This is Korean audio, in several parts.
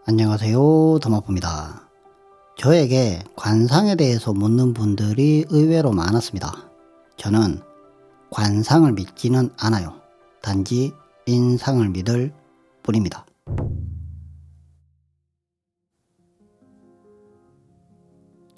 안녕하세요, 더마프입니다. 저에게 관상에 대해서 묻는 분들이 의외로 많았습니다. 저는 관상을 믿지는 않아요. 단지 인상을 믿을 뿐입니다.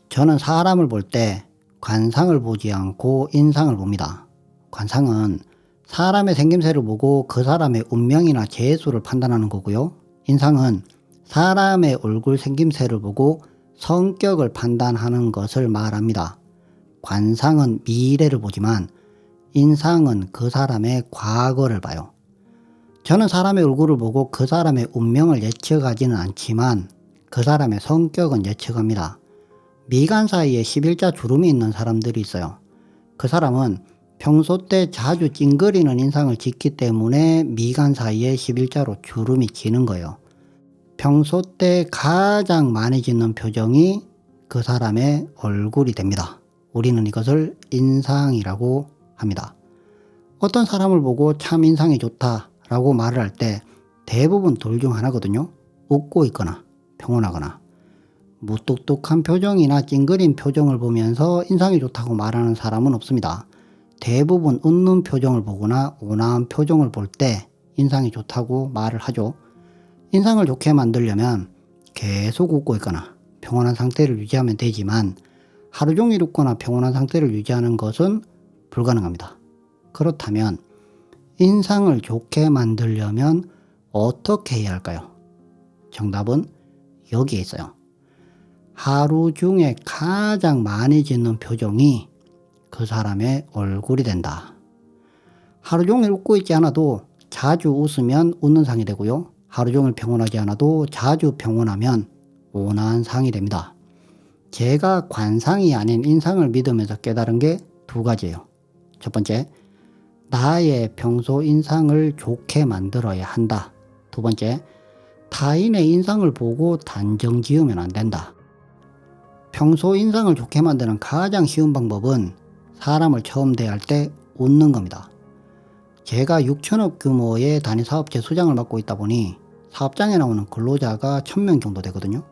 저는 사람을 볼 때 관상을 보지 않고 인상을 봅니다. 관상은 사람의 생김새를 보고 그 사람의 운명이나 재수를 판단하는 거고요. 인상은 사람의 얼굴 생김새를 보고 성격을 판단하는 것을 말합니다. 관상은 미래를 보지만 인상은 그 사람의 과거를 봐요. 저는 사람의 얼굴을 보고 그 사람의 운명을 예측하지는 않지만 그 사람의 성격은 예측합니다. 미간 사이에 11자 주름이 있는 사람들이 있어요. 그 사람은 평소 때 자주 찡그리는 인상을 짓기 때문에 미간 사이에 11자로 주름이 지는 거예요. 평소 때 가장 많이 짓는 표정이 그 사람의 얼굴이 됩니다. 우리는 이것을 인상이라고 합니다. 어떤 사람을 보고 참 인상이 좋다라고 말을 할 때 대부분 둘 중 하나거든요. 웃고 있거나 평온하거나. 무뚝뚝한 표정이나 찡그린 표정을 보면서 인상이 좋다고 말하는 사람은 없습니다. 대부분 웃는 표정을 보거나 온화한 표정을 볼 때 인상이 좋다고 말을 하죠. 인상을 좋게 만들려면 계속 웃고 있거나 평온한 상태를 유지하면 되지만 하루 종일 웃거나 평온한 상태를 유지하는 것은 불가능합니다. 그렇다면 인상을 좋게 만들려면 어떻게 해야 할까요? 정답은 여기에 있어요. 하루 중에 가장 많이 짓는 표정이 그 사람의 얼굴이 된다. 하루 종일 웃고 있지 않아도 자주 웃으면 웃는 상이 되고요. 하루 종일 평온하지 않아도 자주 평온하면 온화한 상이 됩니다. 제가 관상이 아닌 인상을 믿으면서 깨달은 게 두 가지예요. 첫 번째, 나의 평소 인상을 좋게 만들어야 한다. 두 번째, 타인의 인상을 보고 단정 지으면 안 된다. 평소 인상을 좋게 만드는 가장 쉬운 방법은 사람을 처음 대할 때 웃는 겁니다. 제가 6천억 규모의 단위 사업체 수장을 맡고 있다 보니 사업장에 나오는 근로자가 1000명 정도 되거든요.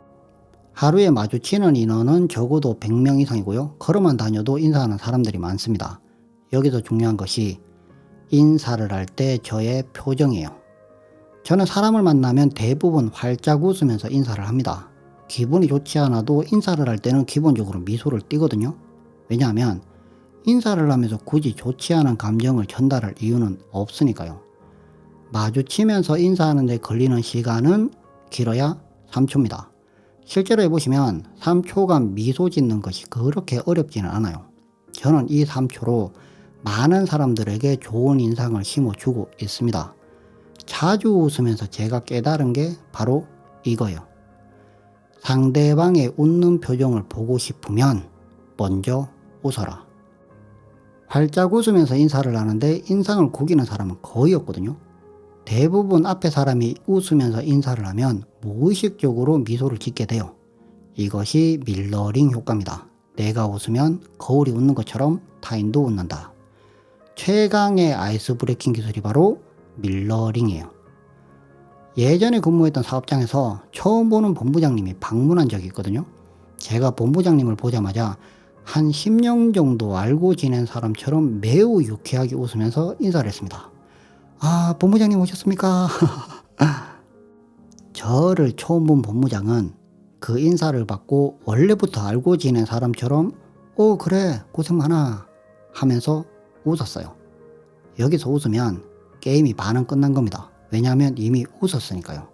하루에 마주치는 인원은 적어도 100명 이상이고요. 걸어만 다녀도 인사하는 사람들이 많습니다. 여기서 중요한 것이 인사를 할 때 저의 표정이에요. 저는 사람을 만나면 대부분 활짝 웃으면서 인사를 합니다. 기분이 좋지 않아도 인사를 할 때는 기본적으로 미소를 띠거든요. 왜냐하면 인사를 하면서 굳이 좋지 않은 감정을 전달할 이유는 없으니까요. 마주치면서 인사하는 데 걸리는 시간은 길어야 3초입니다. 실제로 해보시면 3초간 미소 짓는 것이 그렇게 어렵지는 않아요. 저는 이 3초로 많은 사람들에게 좋은 인상을 심어주고 있습니다. 자주 웃으면서 제가 깨달은 게 바로 이거예요. 상대방의 웃는 표정을 보고 싶으면 먼저 웃어라. 활짝 웃으면서 인사를 하는데 인상을 구기는 사람은 거의 없거든요. 대부분 앞에 사람이 웃으면서 인사를 하면 무의식적으로 미소를 짓게 돼요. 이것이 밀러링 효과입니다. 내가 웃으면 거울이 웃는 것처럼 타인도 웃는다. 최강의 아이스 브레이킹 기술이 바로 밀러링이에요. 예전에 근무했던 사업장에서 처음 보는 본부장님이 방문한 적이 있거든요. 제가 본부장님을 보자마자 한 10년 정도 알고 지낸 사람처럼 매우 유쾌하게 웃으면서 인사를 했습니다. 아, 본부장님 오셨습니까? 저를 처음 본 본부장은 그 인사를 받고 원래부터 알고 지낸 사람처럼 그래 고생 많아 하면서 웃었어요. 여기서 웃으면 게임이 반은 끝난 겁니다. 왜냐하면 이미 웃었으니까요.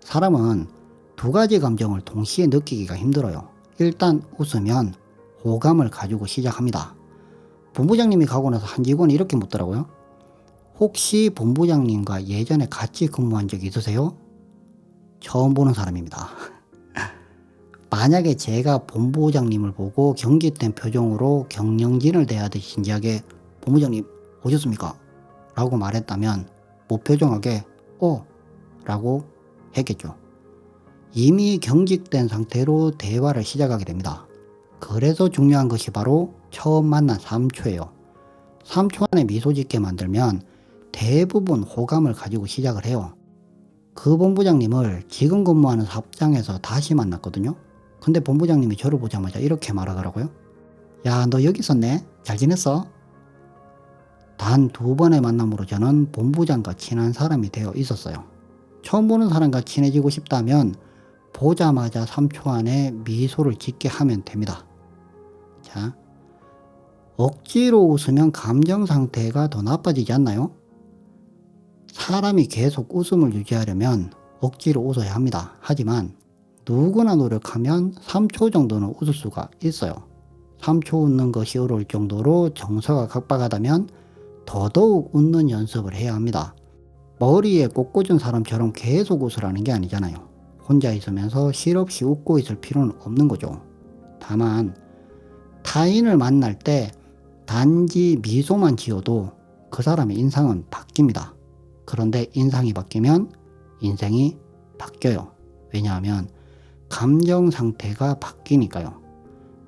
사람은 두 가지 감정을 동시에 느끼기가 힘들어요. 일단 웃으면 호감을 가지고 시작합니다. 본부장님이 가고 나서 한 직원이 이렇게 묻더라고요. 혹시 본부장님과 예전에 같이 근무한 적 있으세요? 처음 보는 사람입니다. 만약에 제가 본부장님을 보고 경직된 표정으로 경영진을 대하듯이 진지하게 본부장님 오셨습니까? 라고 말했다면 무표정하게 라고 했겠죠. 이미 경직된 상태로 대화를 시작하게 됩니다. 그래서 중요한 것이 바로 처음 만난 3초예요. 3초 안에 미소 짓게 만들면 대부분 호감을 가지고 시작을 해요. 그 본부장님을 지금 근무하는 사업장에서 다시 만났거든요. 근데 본부장님이 저를 보자마자 이렇게 말하더라고요. 야, 너 여기 있었네? 잘 지냈어? 단 2번의 만남으로 저는 본부장과 친한 사람이 되어 있었어요. 처음 보는 사람과 친해지고 싶다면 보자마자 3초 안에 미소를 짓게 하면 됩니다. 자, 억지로 웃으면 감정 상태가 더 나빠지지 않나요? 사람이 계속 웃음을 유지하려면 억지로 웃어야 합니다. 하지만 누구나 노력하면 3초 정도는 웃을 수가 있어요. 3초 웃는 것이 어려울 정도로 정서가 각박하다면 더더욱 웃는 연습을 해야 합니다. 머리에 꽃 꽂은 사람처럼 계속 웃으라는 게 아니잖아요. 혼자 있으면서 실없이 웃고 있을 필요는 없는 거죠. 다만 타인을 만날 때 단지 미소만 지어도 그 사람의 인상은 바뀝니다. 그런데 인상이 바뀌면 인생이 바뀌어요. 왜냐하면 감정 상태가 바뀌니까요.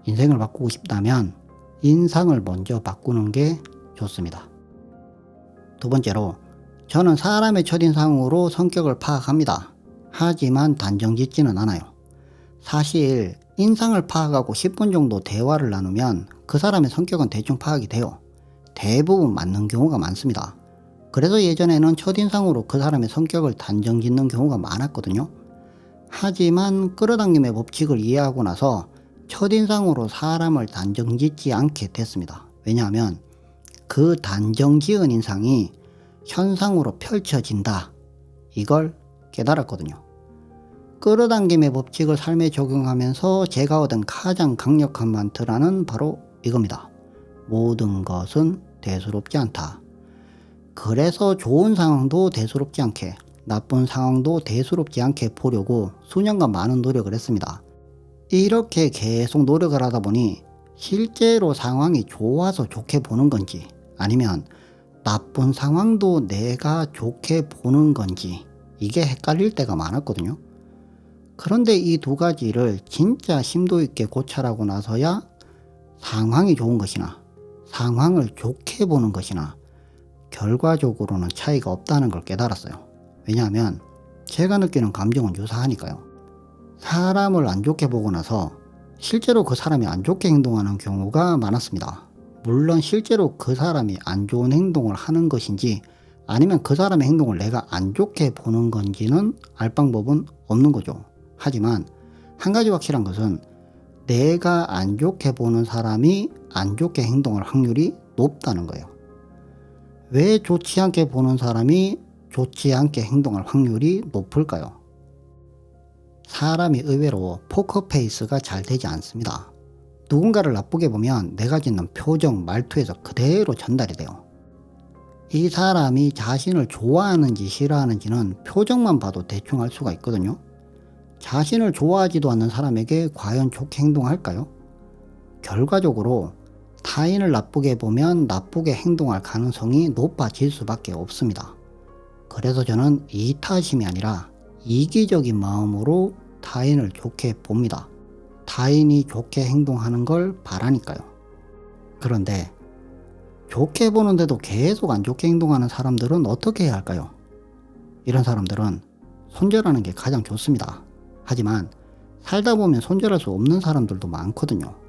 인생을 바꾸고 싶다면 인상을 먼저 바꾸는 게 좋습니다. 2번째로, 저는 사람의 첫인상으로 성격을 파악합니다. 하지만 단정 짓지는 않아요. 사실 인상을 파악하고 10분 정도 대화를 나누면 그 사람의 성격은 대충 파악이 돼요. 대부분 맞는 경우가 많습니다. 그래서 예전에는 첫인상으로 그 사람의 성격을 단정 짓는 경우가 많았거든요. 하지만 끌어당김의 법칙을 이해하고 나서 첫인상으로 사람을 단정 짓지 않게 됐습니다. 왜냐하면 그 단정 지은 인상이 현상으로 펼쳐진다. 이걸 깨달았거든요. 끌어당김의 법칙을 삶에 적용하면서 제가 얻은 가장 강력한 만트라는 바로 이겁니다. 모든 것은 대수롭지 않다. 그래서 좋은 상황도 대수롭지 않게, 나쁜 상황도 대수롭지 않게 보려고 수년간 많은 노력을 했습니다. 이렇게 계속 노력을 하다 보니 실제로 상황이 좋아서 좋게 보는 건지, 아니면 나쁜 상황도 내가 좋게 보는 건지, 이게 헷갈릴 때가 많았거든요. 그런데 이 2가지를 진짜 심도 있게 고찰하고 나서야 상황이 좋은 것이나 상황을 좋게 보는 것이나 결과적으로는 차이가 없다는 걸 깨달았어요. 왜냐하면 제가 느끼는 감정은 유사하니까요. 사람을 안 좋게 보고 나서 실제로 그 사람이 안 좋게 행동하는 경우가 많았습니다. 물론 실제로 그 사람이 안 좋은 행동을 하는 것인지 아니면 그 사람의 행동을 내가 안 좋게 보는 건지는 알 방법은 없는 거죠. 하지만 한 가지 확실한 것은 내가 안 좋게 보는 사람이 안 좋게 행동할 확률이 높다는 거예요. 왜 좋지 않게 보는 사람이 좋지 않게 행동할 확률이 높을까요? 사람이 의외로 포커페이스가 잘 되지 않습니다. 누군가를 나쁘게 보면 내가 짓는 표정, 말투에서 그대로 전달이 돼요. 이 사람이 자신을 좋아하는지 싫어하는지는 표정만 봐도 대충 알 수가 있거든요. 자신을 좋아하지도 않는 사람에게 과연 좋게 행동할까요? 결과적으로 타인을 나쁘게 보면 나쁘게 행동할 가능성이 높아질 수밖에 없습니다. 그래서 저는 이타심이 아니라 이기적인 마음으로 타인을 좋게 봅니다. 타인이 좋게 행동하는 걸 바라니까요. 그런데 좋게 보는데도 계속 안 좋게 행동하는 사람들은 어떻게 해야 할까요? 이런 사람들은 손절하는 게 가장 좋습니다. 하지만 살다 보면 손절할 수 없는 사람들도 많거든요.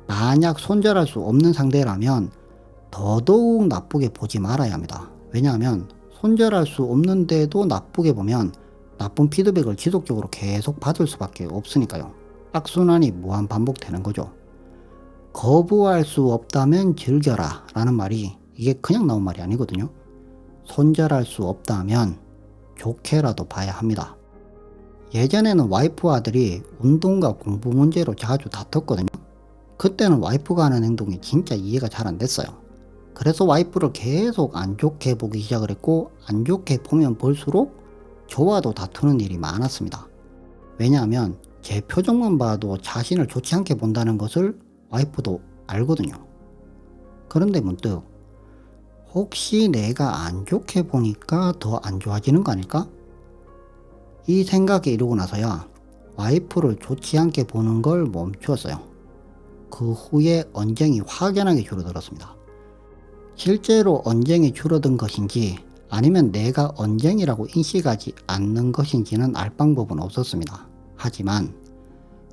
만약 손절할 수 없는 상대라면 더더욱 나쁘게 보지 말아야 합니다. 왜냐하면 손절할 수 없는데도 나쁘게 보면 나쁜 피드백을 지속적으로 계속 받을 수밖에 없으니까요. 악순환이 무한 반복되는 거죠. 거부할 수 없다면 즐겨라 라는 말이 이게 그냥 나온 말이 아니거든요. 손절할 수 없다면 좋게라도 봐야 합니다. 예전에는 와이프와 아들이 운동과 공부 문제로 자주 다퉜거든요. 그때는 와이프가 하는 행동이 진짜 이해가 잘 안 됐어요. 그래서 와이프를 계속 안 좋게 보기 시작을 했고, 안 좋게 보면 볼수록 저와도 다투는 일이 많았습니다. 왜냐하면 제 표정만 봐도 자신을 좋지 않게 본다는 것을 와이프도 알거든요. 그런데 문득 혹시 내가 안 좋게 보니까 더 안 좋아지는 거 아닐까? 이 생각에 이르고 나서야 와이프를 좋지 않게 보는 걸 멈추었어요. 그 후에 언쟁이 확연하게 줄어들었습니다. 실제로 언쟁이 줄어든 것인지 아니면 내가 언쟁이라고 인식하지 않는 것인지는 알 방법은 없었습니다. 하지만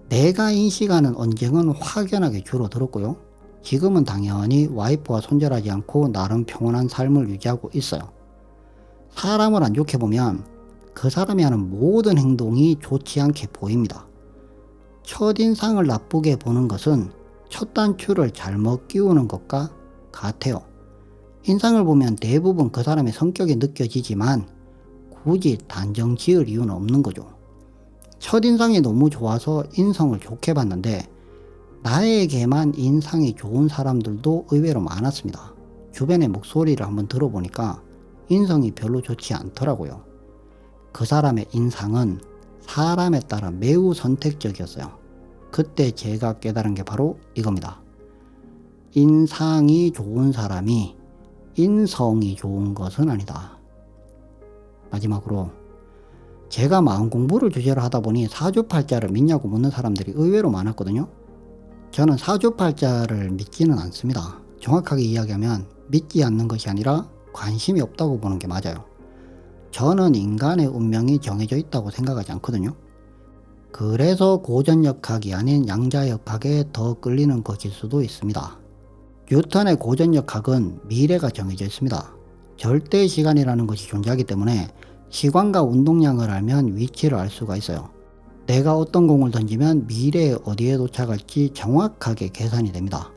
내가 인식하는 언쟁은 확연하게 줄어들었고요. 지금은 당연히 와이프와 손절하지 않고 나름 평온한 삶을 유지하고 있어요. 사람을 안 좋게 보면 그 사람이 하는 모든 행동이 좋지 않게 보입니다. 첫인상을 나쁘게 보는 것은 첫 단추를 잘못 끼우는 것과 같아요. 인상을 보면 대부분 그 사람의 성격이 느껴지지만 굳이 단정 지을 이유는 없는 거죠. 첫인상이 너무 좋아서 인성을 좋게 봤는데 나에게만 인상이 좋은 사람들도 의외로 많았습니다. 주변의 목소리를 한번 들어보니까 인성이 별로 좋지 않더라고요. 그 사람의 인상은 사람에 따라 매우 선택적이었어요. 그때 제가 깨달은 게 바로 이겁니다. 인상이 좋은 사람이 인성이 좋은 것은 아니다. 마지막으로 제가 마음 공부를 주제로 하다 보니 사주팔자를 믿냐고 묻는 사람들이 의외로 많았거든요. 저는 사주팔자를 믿지는 않습니다. 정확하게 이야기하면 믿지 않는 것이 아니라 관심이 없다고 보는 게 맞아요. 저는 인간의 운명이 정해져 있다고 생각하지 않거든요. 그래서 고전역학이 아닌 양자역학에 더 끌리는 것일 수도 있습니다. 뉴턴의 고전역학은 미래가 정해져 있습니다. 절대 시간이라는 것이 존재하기 때문에 시간과 운동량을 알면 위치를 알 수가 있어요. 내가 어떤 공을 던지면 미래에 어디에 도착할지 정확하게 계산이 됩니다.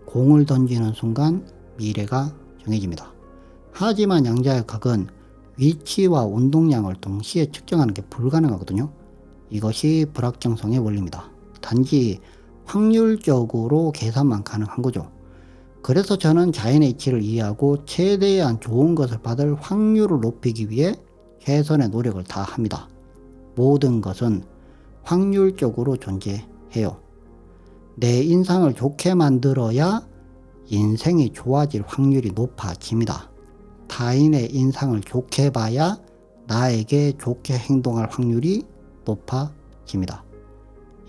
공을 던지는 순간 미래가 정해집니다. 하지만 양자역학은 위치와 운동량을 동시에 측정하는 게 불가능하거든요. 이것이 불확정성의 원리입니다. 단지 확률적으로 계산만 가능한 거죠. 그래서 저는 자연의 이치를 이해하고 최대한 좋은 것을 받을 확률을 높이기 위해 최선의 노력을 다합니다. 모든 것은 확률적으로 존재해요. 내 인상을 좋게 만들어야 인생이 좋아질 확률이 높아집니다. 타인의 인상을 좋게 봐야 나에게 좋게 행동할 확률이 높아집니다.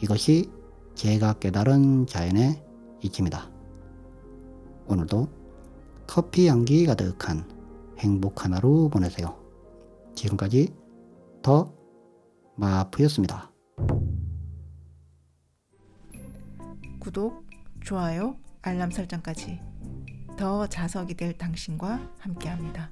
이것이 제가 깨달은 자연의 이치입니다. 오늘도 커피 향기 가득한 행복한 하루 보내세요. 지금까지 더 마프였습니다. 구독, 좋아요, 알람 설정까지 더 자석이 될 당신과 함께합니다.